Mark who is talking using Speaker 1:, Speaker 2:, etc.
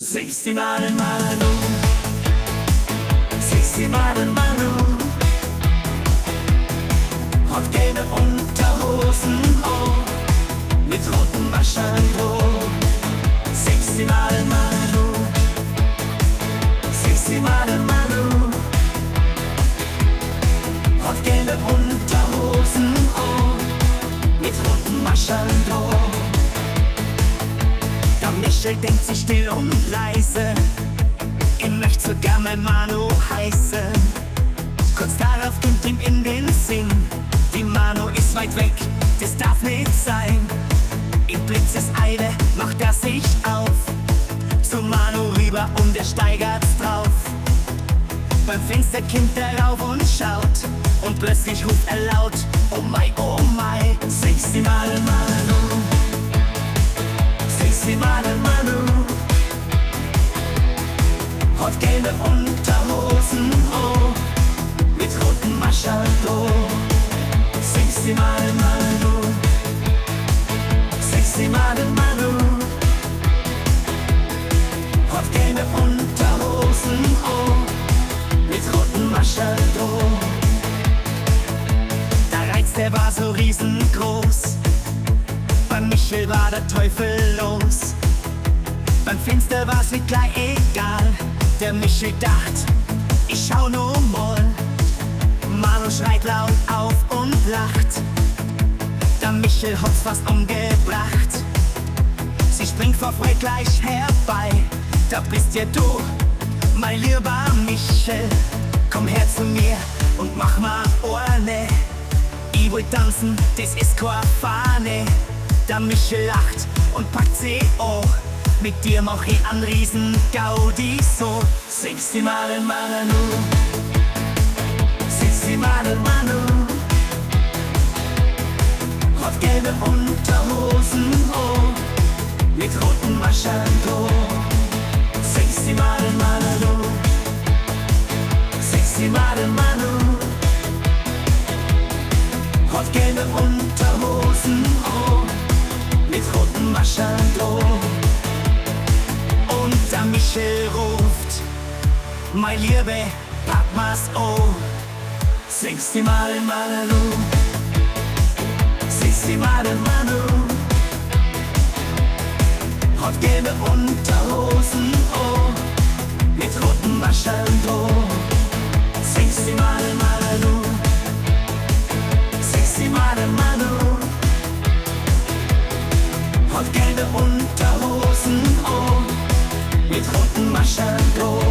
Speaker 1: Sexy Manu Manu, Sexy Manu Manu, hat gelbe Unterhosen, oh, mit roten Maschen, oh. Sexy Manu Manu, Sexy Manu Manu, hat gelbe Unterhosen, oh, mit roten Maschen, oh. Michel denkt sich still und leise, ich möchte so gern mein Manu heißen. Kurz darauf kommt ihm in den Sinn, die Manu ist weit weg, das darf nicht sein. In Blitzeseile macht er sich auf, zu Manu rüber und er steigert's drauf. Beim Fenster kommt er rauf und schaut, und plötzlich ruft er laut: oh my, sexy Manu Manu, Sexy Manu Manu, hat gelbe Unterhosen, oh, mit roten Maschen, oh. Sexy Manu Manu, Sexy Manu Manu, hat gelbe Unterhosen, oh, mit roten Maschen, oh. Der Reiz, der war so riesengroß, bei Michel war der Teufel los. Beim Fenster war's nicht gleich egal, der Michel dacht, ich schau nur mal. Manu schreit laut auf und lacht, der Michel hat's fast umgebracht. Sie springt vor Freude gleich herbei, da bist ja du, mein lieber Michel. Komm her zu mir und mach mal Ohrne, ich will tanzen, das ist keine Fahne. Der Michel lacht und packt sie an, mit dir mach ich einen riesen Gaudi so. Sexy Manu Manu, Sexy Manu Manu, hat gelbe Unterhosen, oh, mit roten Maschen, oh. Sexy Manu Manu, Sexy Manu Manu, hat gelbe Unterhosen, oh, mit roten Maschen, oh. Und der Michel ruft: mein Liebe, pack mal's an. Sexy Manu Manu, Sexy Manu Manu, hat gelbe Unterhosen, oh, mit roten Maschen, oh. Sexy Manu Manu, Sexy Manu Manu, hat gelbe Unterhosen, oh, mit roten Maschen, oh.